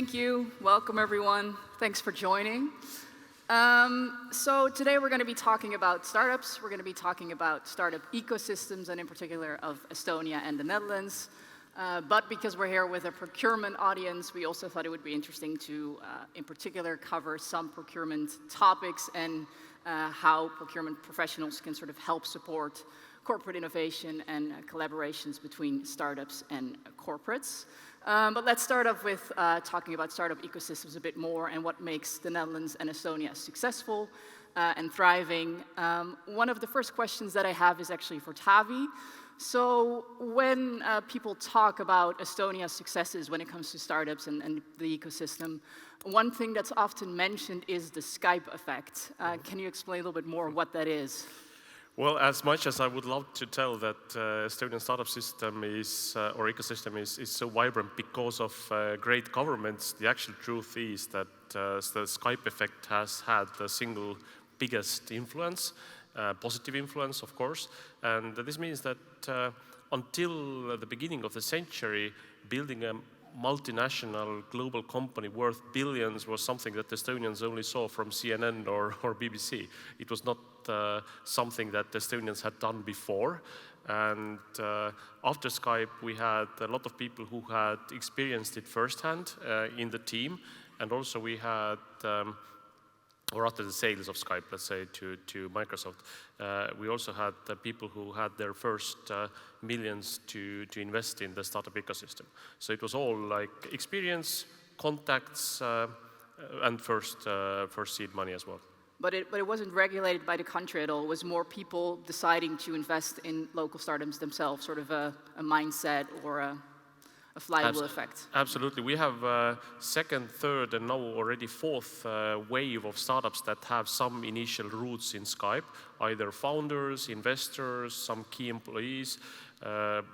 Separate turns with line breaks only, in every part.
Thank you. Welcome, everyone. Thanks for joining. So today we're going to be talking about startups. We're going to be talking about startup ecosystems, and in particular of Estonia and the Netherlands. But because we're here with a procurement audience, we also thought it would be interesting to, in particular, cover some procurement topics and how procurement professionals can sort of help support corporate innovation and collaborations between startups and corporates. But let's start off with talking about startup ecosystems a bit more and what makes the Netherlands and Estonia successful and thriving. One of the first questions that I have is actually for Taavi. So when people talk about Estonia's successes when it comes to startups and the ecosystem, one thing that's often mentioned is the Skype effect. Can you explain a little bit more what that is?
Well, as much as I would love to tell that Estonian startup system is, or ecosystem is so vibrant because of great governments, the actual truth is that the Skype effect has had the single biggest influence, positive influence, of course. And this means that until the beginning of the century, building a multinational global company worth billions was something that Estonians only saw from CNN or BBC. It was not something that Estonians had done before. And after Skype, we had a lot of people who had experienced it firsthand in the team. And also we had, or after the sales of Skype, let's say, to Microsoft, we also had people who had their first millions to invest in the startup ecosystem. So it was all like experience, contacts, and first seed money as well.
But it wasn't regulated by the country at all. It was more people deciding to invest in local startups themselves, sort of a mindset or a flywheel effect.
Absolutely. We have second, third, and now already fourth wave of startups that have some initial roots in Skype, either founders, investors, some key employees.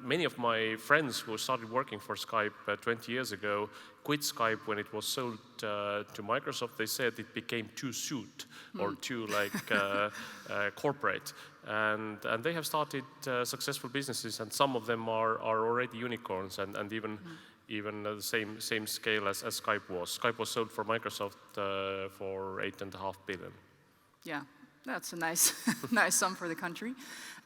Many of my friends who started working for Skype 20 years ago quit Skype when it was sold to Microsoft. They said it became too suit or too corporate. And they have started successful businesses, and some of them are already unicorns and even the same scale as Skype was. Skype was sold for Microsoft for $8.5 billion.
Yeah, that's a nice nice sum for the country.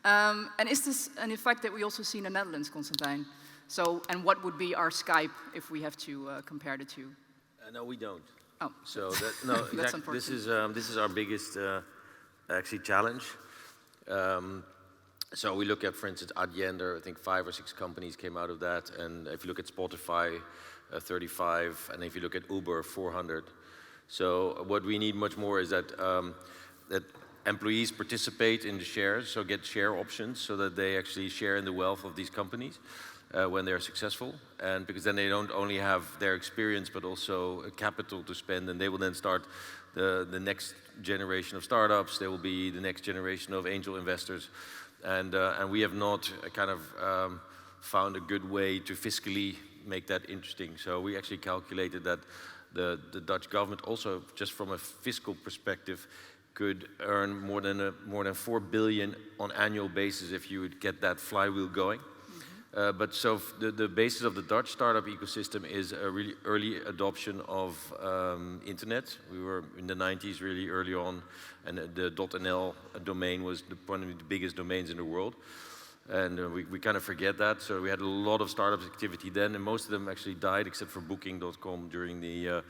And is this an effect that we also see in the Netherlands, Constantijn? So, and what would be our Skype if we have to compare the two?
No, we don't.
Oh,
so no,
that's
exactly. This is our biggest actually challenge. So we look at, for instance, Adyen. I think 5 or 6 companies came out of that, and if you look at Spotify, 35, and if you look at Uber, 400. So what we need much more is that that employees participate in the shares, so get share options, so that they actually share in the wealth of these companies when they're successful, and because then they don't only have their experience but also capital to spend, and they will then start the next generation of startups. They will be the next generation of angel investors, and we have not kind of found a good way to fiscally make that interesting. So we actually calculated that the Dutch government also, just from a fiscal perspective, could earn more than 4 billion on annual basis if you would get that flywheel going. But so the basis of the Dutch startup ecosystem is a really early adoption of internet. We were in the 90s really early on, and the .nl domain was one of the biggest domains in the world. And we kind of forget that. So we had a lot of startup activity then, and most of them actually died except for Booking.com during the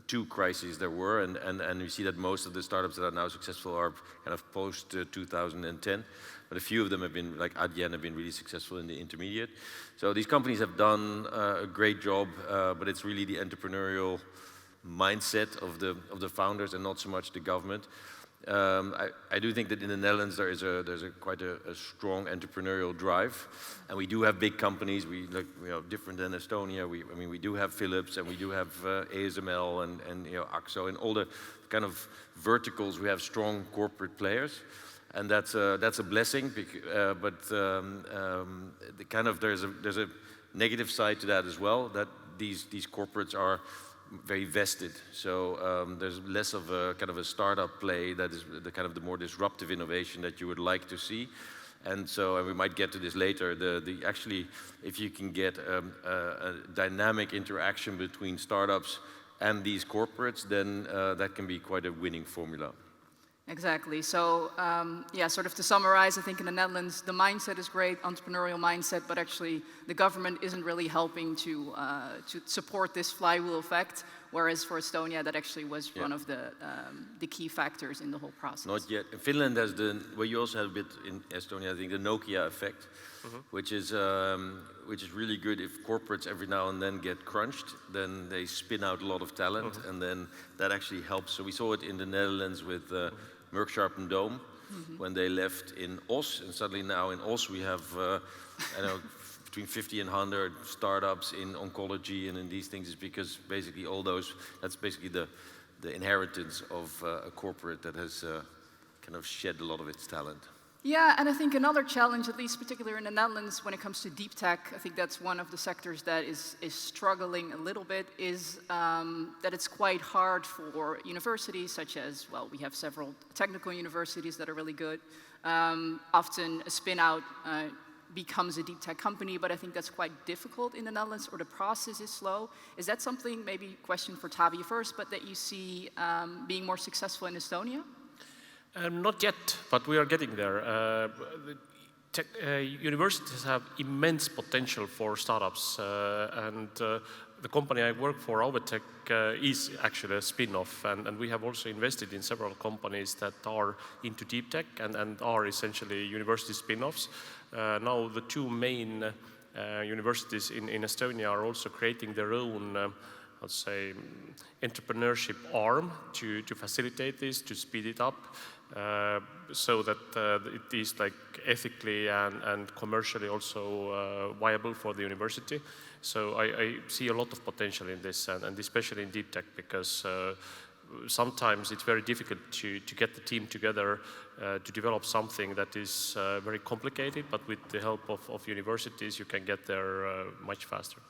2 crises there were. And we see that most of the startups that are now successful are kind of post 2010. But a few of them have been, like Adyen, have been really successful in the intermediate. So these companies have done a great job, but it's really the entrepreneurial mindset of the founders and not so much the government. I do think that in the Netherlands there's quite a strong entrepreneurial drive, and we do have big companies. We different than Estonia. We do have Philips, and we do have ASML and AXO, and all the kind of verticals. We have strong corporate players. And that's a blessing, but there's a negative side to that as well. That these corporates are very vested, so there's less of a kind of a startup play that is the more disruptive innovation that you would like to see, And we might get to this later, actually, if you can get a dynamic interaction between startups and these corporates, then that can be quite a winning formula.
Exactly. So, yeah, sort of to summarize, I think in the Netherlands, the mindset is great, entrepreneurial mindset, but actually the government isn't really helping to support this flywheel effect, whereas for Estonia, that actually was one of the key factors in the whole process.
Not yet. In Finland has well, you also have a bit in Estonia, I think, the Nokia effect, which is really good. If corporates every now and then get crunched, then they spin out a lot of talent, and then that actually helps. So we saw it in the Netherlands with Merksharp and Dome when they left in Os, and suddenly now in Os we have I don't know, between 50 and 100 startups in oncology and in these things, is because basically all those, that's basically the inheritance of a corporate that has kind of shed a lot of its talent.
Yeah, and I think another challenge, at least particularly in the Netherlands, when it comes to deep tech, I think that's one of the sectors that is struggling a little bit, is that it's quite hard for universities such as, well, we have several technical universities that are really good. Often a spin-out becomes a deep tech company, but I think that's quite difficult in the Netherlands, or the process is slow. Is that something, maybe question for Taavi first, but that you see being more successful in Estonia?
Not yet, but we are getting there. Universities have immense potential for startups, and the company I work for, Overtech, is actually a spin-off, and we have also invested in several companies that are into deep tech and are essentially university spin-offs. Now the two main universities in Estonia are also creating their own I'd say, entrepreneurship arm to facilitate this, to speed it up, so that it is like ethically and commercially also viable for the university. So I see a lot of potential in this, and especially in deep tech, because sometimes it's very difficult to get the team together to develop something that is very complicated, but with the help of universities you can get there much faster.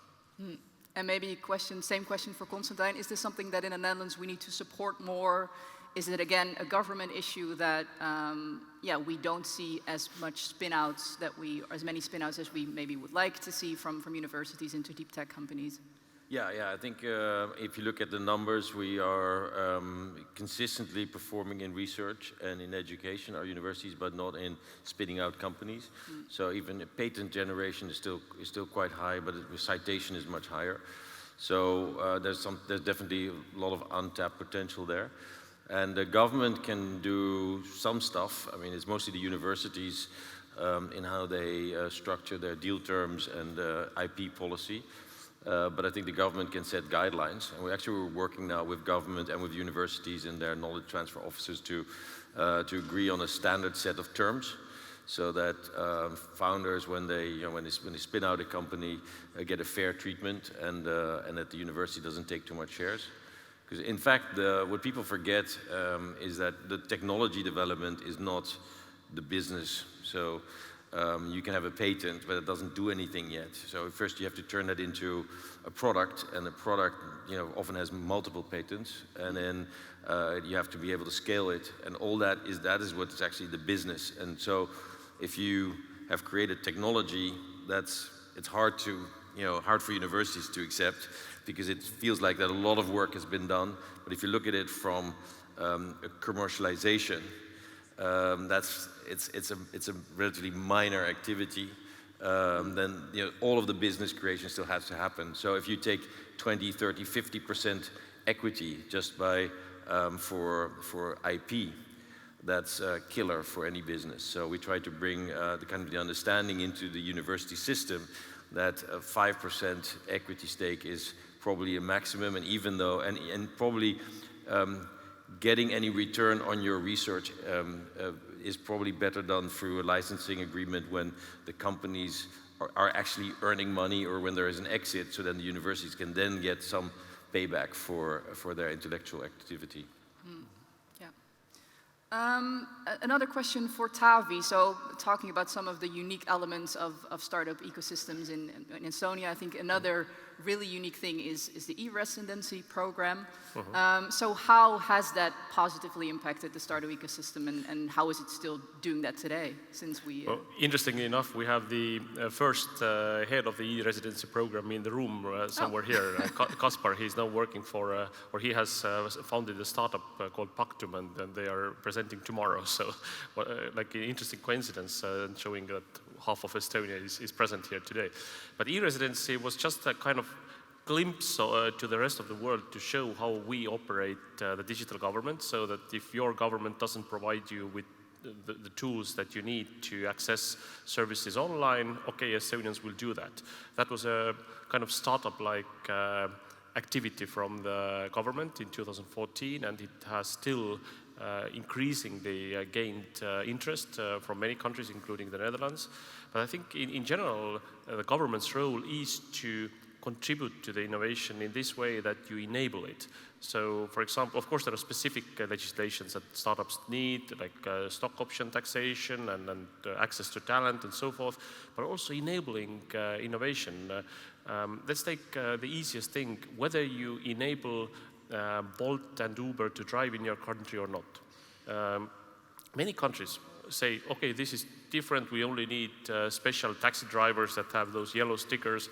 Mm. And maybe same question for Constantijn. Is this something that in the Netherlands we need to support more? Is it again a government issue that we don't see as much spin-outs as many spin-outs as we maybe would like to see from universities into deep tech companies?
Yeah. I think if you look at the numbers, we are consistently performing in research and in education, our universities, but not in spinning out companies. Mm. So even patent generation is still quite high, but citation is much higher. So there's definitely a lot of untapped potential there. And the government can do some stuff. I mean, it's mostly the universities in how they structure their deal terms and IP policy. But I think the government can set guidelines, and we're working now with government and with universities and their knowledge transfer officers to agree on a standard set of terms, so that founders, when they spin out a company, get a fair treatment, and that the university doesn't take too much shares. Because in fact, what people forget is that the technology development is not the business. So. You can have a patent, but it doesn't do anything yet. So first you have to turn that into a product, and the product often has multiple patents, and then you have to be able to scale it, and all that is what is actually the business. And so if you have created technology, it's hard for universities to accept, because it feels like that a lot of work has been done. But if you look at it from commercialization, it's a relatively minor activity. Then all of the business creation still has to happen. So if you take 20, 30, 50% equity just for IP, that's a killer for any business. So we try to bring the understanding into the university system that a 5% equity stake is probably a maximum, and even though and probably getting any return on your research is probably better done through a licensing agreement when the companies are actually earning money, or when there is an exit, so then the universities can then get some payback for their intellectual activity.
Mm. Yeah. Another question for Taavi. So talking about some of the unique elements of startup ecosystems in Estonia, I think another really unique thing is the e-residency program. So how has that positively impacted the startup ecosystem, and how is it still doing that today, since we...
Well, interestingly enough, we have the first head of the e-residency program in the room somewhere here, Kaspar. He's now working for, or he has founded a startup called Pactum, and they are presenting tomorrow. So, like an interesting coincidence, showing that half of Estonia is present here today. But e-residency was just a kind of glimpse to the rest of the world to show how we operate the digital government, so that if your government doesn't provide you with the tools that you need to access services online, okay, Estonians will do that. That was a kind of startup-like activity from the government in 2014, and it has still increasingly gained interest from many countries, including the Netherlands. But I think in general, the government's role is to contribute to the innovation in this way that you enable it. So, for example, of course, there are specific legislations that startups need, like stock option taxation and access to talent and so forth, but also enabling innovation. Let's take the easiest thing, whether you enable Bolt and Uber to drive in your country or not. Many countries say, okay, this is different, we only need special taxi drivers that have those yellow stickers.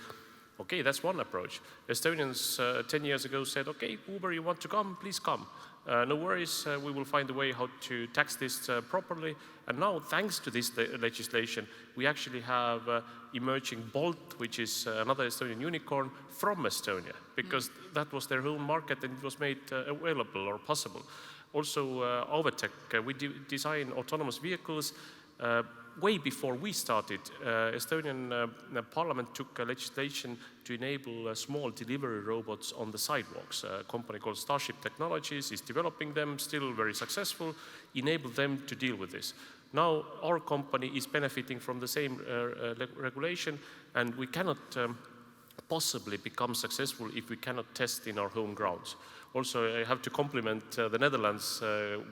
Okay, that's one approach. Estonians 10 years ago said, okay, Uber, you want to come, please come. No worries, we will find a way how to tax this properly. And now, thanks to this legislation, we actually have emerging Bolt, which is another Estonian unicorn, from Estonia, because that was their home market and it was made available or possible. Also, Overtech, we design autonomous vehicles. Way before we started, Estonian Parliament took legislation to enable small delivery robots on the sidewalks. A company called Starship Technologies is developing them, still very successful, enable them to deal with this. Now our company is benefiting from the same regulation, and we cannot possibly become successful if we cannot test in our home grounds. Also, I have to compliment the Netherlands.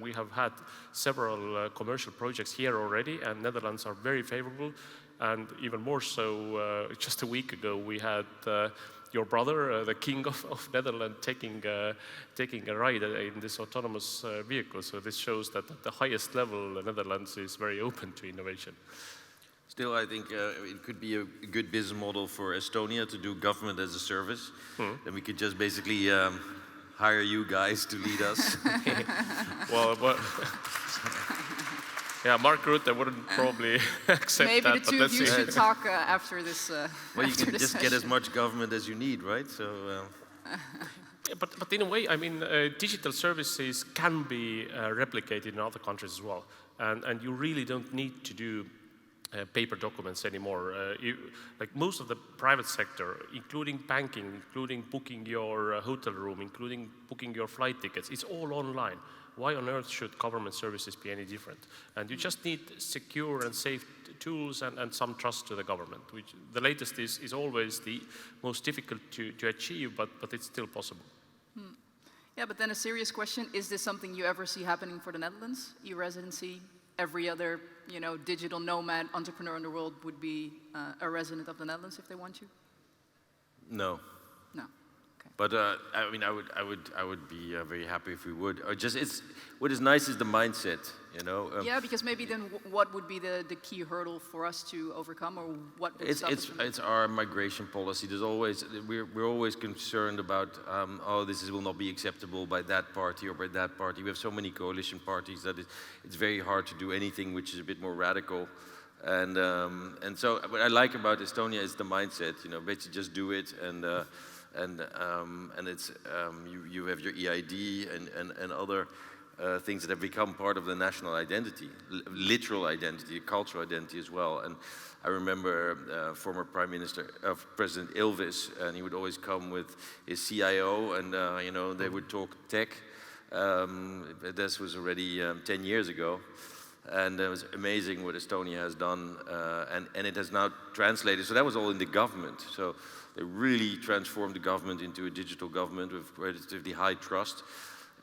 We have had several commercial projects here already, and Netherlands are very favorable. And even more so, just a week ago, we had your brother, the king of Netherlands, taking a ride in this autonomous vehicle. So this shows that at the highest level, the Netherlands is very open to innovation.
Still, I think it could be a good business model for Estonia to do government as a service. Then we could just basically hire you guys to lead us.
well, yeah, Mark Rutte wouldn't probably accept
maybe
that.
Maybe the two of you should talk after this.
Well, you can just get as much government as you need, right? So.
Yeah, but in a way, I mean, digital services can be replicated in other countries as well, and you really don't need to do paper documents anymore. Like most of the private sector, including banking, including booking your hotel room, including booking your flight tickets, it's all online. Why on earth should government services be any different? And you just need secure and safe tools and some trust to the government, which the latest is always the most difficult to achieve, but it's still possible.
Yeah, but then a serious question, is this something you ever see happening for the Netherlands? E-residency? Every other, digital nomad entrepreneur in the world would be a resident of the Netherlands if they want to?
No.
No. Okay.
But I mean, I would be very happy if we would. Or just what is nice is the mindset,
yeah, because maybe then what would be the key hurdle for us to overcome, or what would stop us from...
It's our migration policy. There's always we're always concerned about will not be acceptable by that party or by that party. We have so many coalition parties that it's very hard to do anything which is a bit more radical. And so what I like about Estonia is the mindset. Basically just do it and it's you have your EID and other things that have become part of the national identity, literal identity, cultural identity as well. And I remember former President Ilves, and he would always come with his CIO, and they would talk tech. This was already 10 years ago. And it was amazing what Estonia has done, and it has now translated. So that was all in the government. So they really transformed the government into a digital government with relatively high trust.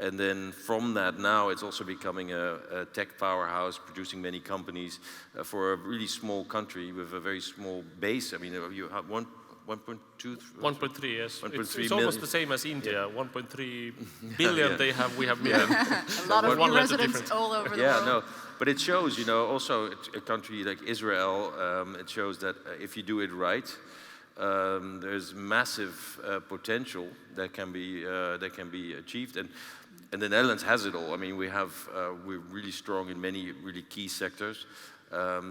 And then from that, now it's also becoming a tech powerhouse, producing many companies for a really small country with a very small base. I mean, you have 1.2...
1.3, yes.
1.3
it's
million.
almost the same as India. 1.3 billion they have, we have million.
A lot of
One
new
letter
residents
difference.
all over the
Yeah,
world.
no, but it shows, also a country like Israel, it shows that if you do it right, there's massive potential that can be achieved, and the Netherlands has it all. I mean, we're really strong in many really key sectors,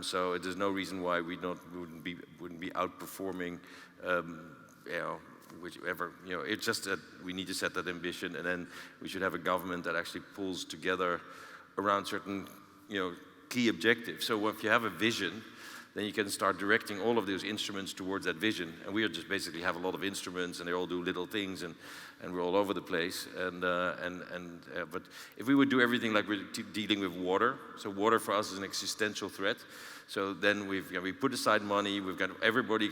so there's no reason why we wouldn't be outperforming, whichever. It's just that we need to set that ambition, and then we should have a government that actually pulls together around certain, key objectives. So if you have a vision, then you can start directing all of those instruments towards that vision. And we just basically have a lot of instruments, and they all do little things, and we're all over the place. But if we would do everything like we're dealing with water, so water for us is an existential threat. So then we put aside money. We've got everybody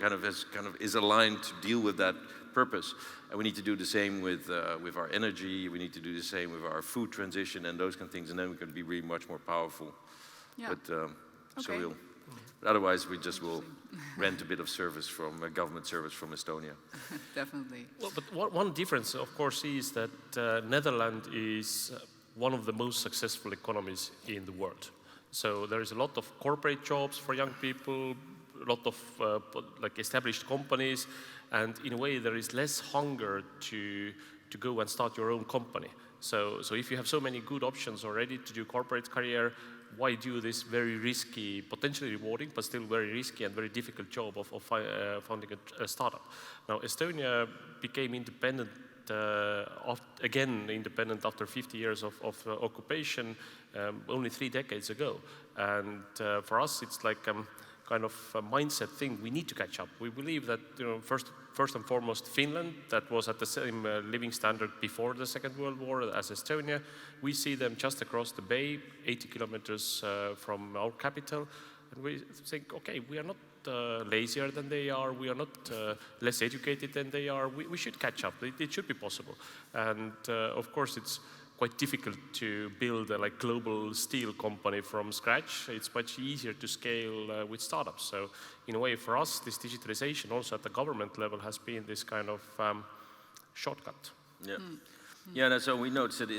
is aligned to deal with that purpose, and we need to do the same with our energy. We need to do the same with our food transition and those kind of things, and then we can be really much more powerful.
Yeah.
But so
Okay.
we'll. Otherwise, we just will rent a bit of service government service from Estonia.
Definitely.
Well, but one difference, of course, is that Netherlands is one of the most successful economies in the world. So there is a lot of corporate jobs for young people, a lot of established companies, and in a way there is less hunger to go and start your own company. So if you have so many good options already to do corporate career, why do this very risky, potentially rewarding, but still very risky and very difficult job of founding a startup? Now, Estonia became independent, independent after 50 years of occupation, only 3 decades ago. And for us, it's like kind of a mindset thing. We need to catch up. We believe that, first and foremost, Finland, that was at the same living standard before the Second World War as Estonia. We see them just across the bay, 80 kilometers from our capital. And we think, okay, we are not lazier than they are. We are not less educated than they are. We should catch up. It should be possible. And of course, it's quite difficult to build a global steel company from scratch. It's much easier to scale with startups. So in a way, for us, this digitalization also at the government level has been this kind of shortcut.
Yeah, yeah. So we noticed that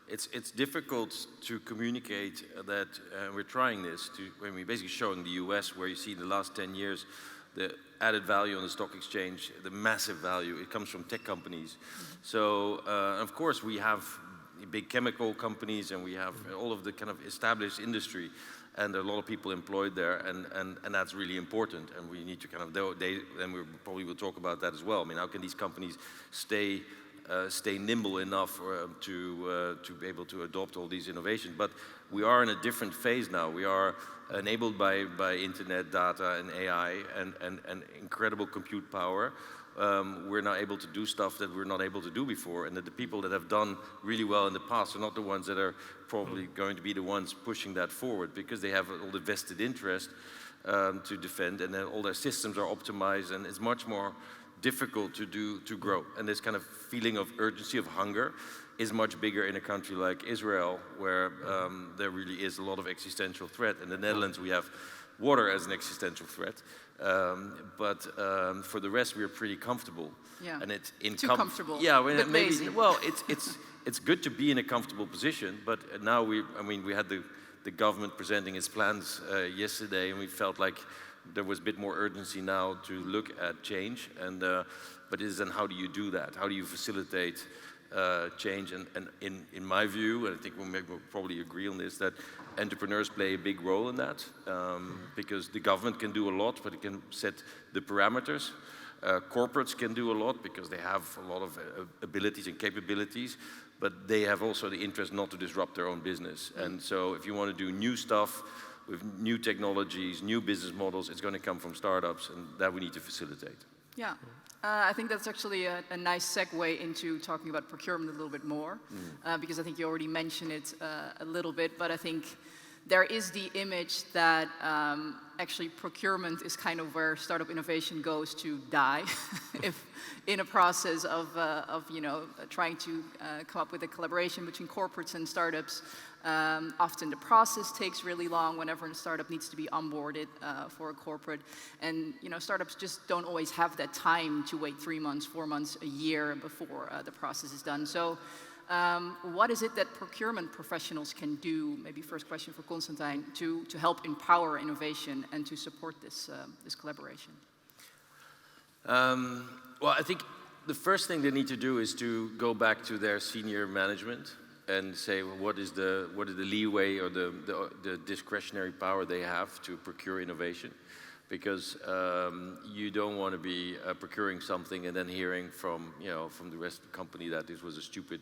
it's difficult to communicate that we're trying this. When we're basically showing the US, where you see in the last 10 years the added value on the stock exchange, the massive value, it comes from tech companies. So, of course, we have big chemical companies, and we have all of the kind of established industry, and a lot of people employed there, and that's really important, and we need to and we probably will talk about that as well. I mean, how can these companies stay nimble enough to be able to adopt all these innovations? But we are in a different phase now. We are enabled by internet, data, and AI, and incredible compute power. We're now able to do stuff that we're not able to do before, and that the people that have done really well in the past are not the ones that are probably going to be the ones pushing that forward, because they have all the vested interest to defend, and then all their systems are optimized, and it's much more difficult to grow. And this kind of feeling of urgency, of hunger, is much bigger in a country like Israel, where there really is a lot of existential threat. In the Netherlands, we have water as an existential threat, but for the rest, we are pretty comfortable.
Yeah.
And it's
too comfortable.
Yeah, well,
bit
maybe.
lazy.
Well, it's good to be in a comfortable position, but now we had the government presenting its plans yesterday, and we felt like there was a bit more urgency now to look at change, and but it is then how do you do that? How do you facilitate change? And in my view, and I think we'll probably agree on this, that entrepreneurs play a big role in that, because the government can do a lot, but it can set the parameters. Corporates can do a lot because they have a lot of abilities and capabilities, but they have also the interest not to disrupt their own business. And so if you want to do new stuff with new technologies, new business models, it's going to come from startups, and that we need to facilitate.
Yeah, I think that's actually a nice segue into talking about procurement a little bit more, because I think you already mentioned it a little bit, but I think there is the image that actually procurement is kind of where startup innovation goes to die, if in a process of trying to come up with a collaboration between corporates and startups. Often the process takes really long whenever a startup needs to be onboarded for a corporate. And startups just don't always have that time to wait 3 months, 4 months, a year before the process is done. So what is it that procurement professionals can do, maybe first question for Constantijn, to help empower innovation and to support this collaboration?
Well, I think the first thing they need to do is to go back to their senior management and say, well, what is the leeway or the discretionary power they have to procure innovation? Because you don't want to be procuring something and then hearing from the rest of the company that this was a stupid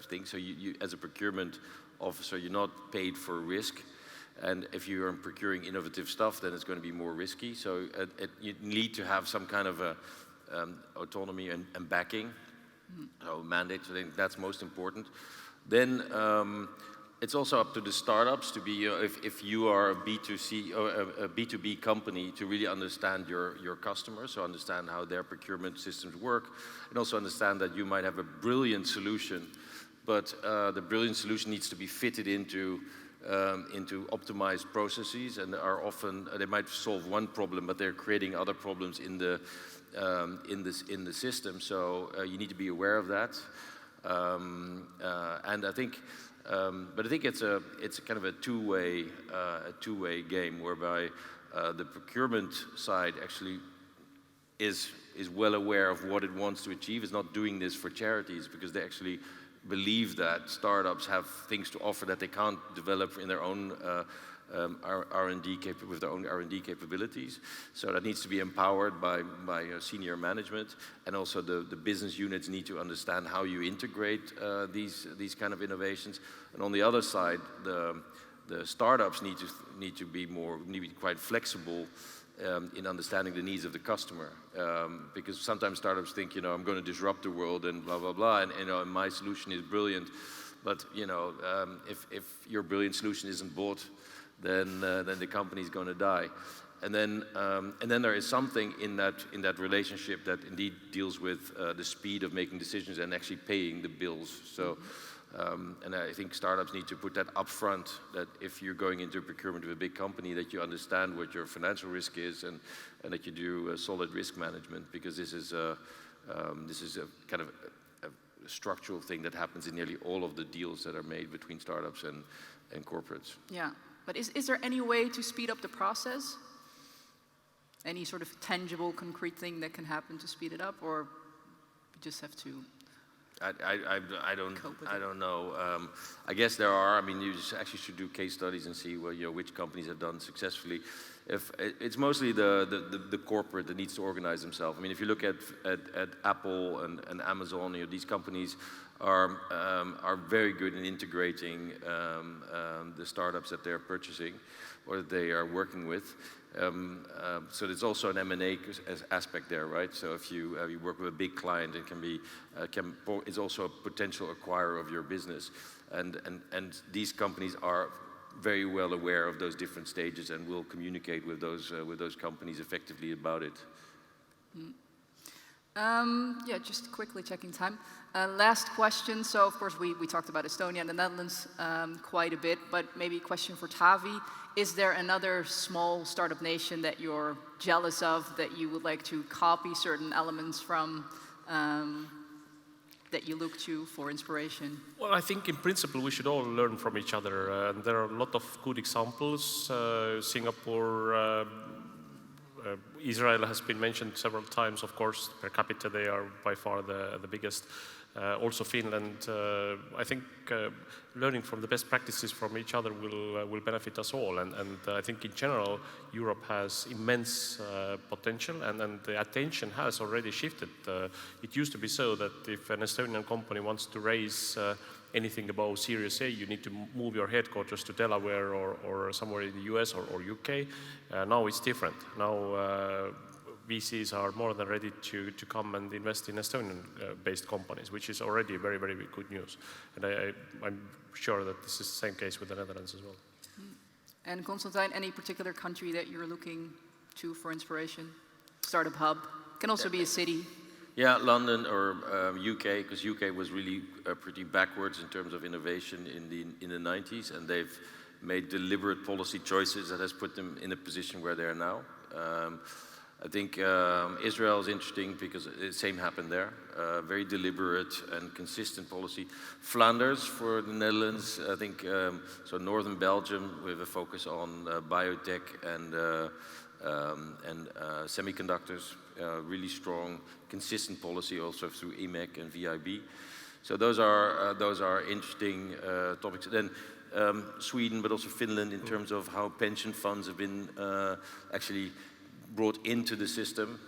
thing. So you as a procurement officer, you're not paid for risk. And if you are procuring innovative stuff, then it's going to be more risky. So you need to have some kind of autonomy and backing, so mandate. So I think that's most important. Then it's also up to the startups to be, if you are a B2C or a B2B company, to really understand your customers, so understand how their procurement systems work, and also understand that you might have a brilliant solution, but the brilliant solution needs to be fitted into optimized processes, and are often they might solve one problem, but they're creating other problems in the system. So you need to be aware of that, and I think. But I think it's kind of a two-way game, whereby the procurement side actually is well aware of what it wants to achieve. It's not doing this for charities, because they actually believe that startups have things to offer that they can't develop in their own R&D with their own R&D capabilities. So that needs to be empowered by senior management, and also the business units need to understand how you integrate these kind of innovations. And on the other side, the startups need to be quite flexible in understanding the needs of the customer, because sometimes startups think, I'm going to disrupt the world and blah blah blah, and my solution is brilliant, but if your brilliant solution isn't bought, then the company is going to die. And then there is something in that relationship that indeed deals with the speed of making decisions and actually paying the bills. So, and I think startups need to put that up front, that if you're going into procurement with a big company, that you understand what your financial risk is, and that you do solid risk management, because this is a kind of a structural thing that happens in nearly all of the deals that are made between startups and corporates.
Yeah. But is there any way to speed up the process? Any sort of tangible, concrete thing that can happen to speed it up, or you just have to?
I don't know. I guess there are. I mean, you just actually should do case studies and see which companies have done successfully. If it's mostly the corporate that needs to organize themselves. I mean, if you look at Apple and Amazon, these companies are very good in integrating the startups that they're purchasing or that they are working with. So there's also an M&A aspect there, right? So if you work with a big client, it is also a potential acquirer of your business, and these companies are very well aware of those different stages and will communicate with those companies effectively about it.
Yeah, just quickly checking time. Last question. So, of course, we talked about Estonia and the Netherlands quite a bit, but maybe a question for Taavi. Is there another small startup nation that you're jealous of, that you would like to copy certain elements from, that you look to for inspiration?
Well, I think in principle we should all learn from each other. And there are a lot of good examples. Singapore, Israel has been mentioned several times, of course. Per capita, they are by far the biggest. Also Finland. I think learning from the best practices from each other will benefit us all. And I think in general, Europe has immense potential, and the attention has already shifted. It used to be so that if an Estonian company wants to raise anything above Series A, you need to move your headquarters to Delaware or somewhere in the US or UK. Now it's different. Now VCs are more than ready to come and invest in Estonian-based companies, which is already very, very good news. And I'm sure that this is the same case with the Netherlands as well.
And Constantijn, any particular country that you're looking to for inspiration? Startup hub. Can also be a city.
Yeah, London or UK, because UK was really pretty backwards in terms of innovation in the 90s, and they've made deliberate policy choices that has put them in a position where they are now. I think Israel is interesting because the same happened there. Very deliberate and consistent policy. Flanders for the Netherlands, I think, so northern Belgium with a focus on biotech and semiconductors. Really strong, consistent policy also through EMEC and VIB. So those are interesting topics. Then Sweden, but also Finland in terms of how pension funds have been actually brought into the system.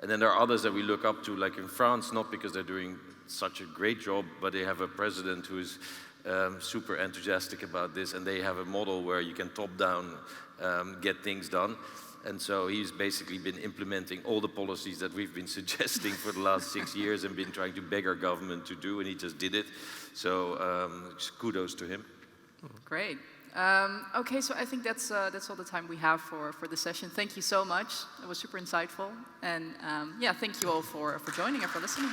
And then there are others that we look up to, like in France, not because they're doing such a great job, but they have a president who is super enthusiastic about this, and they have a model where you can top-down get things done. And so he's basically been implementing all the policies that we've been suggesting for the last 6 years and been trying to beg our government to do, and he just did it. So kudos to him.
Great. Okay, so I think that's all the time we have for the session. Thank you so much. It was super insightful. And yeah, thank you all for joining and for listening.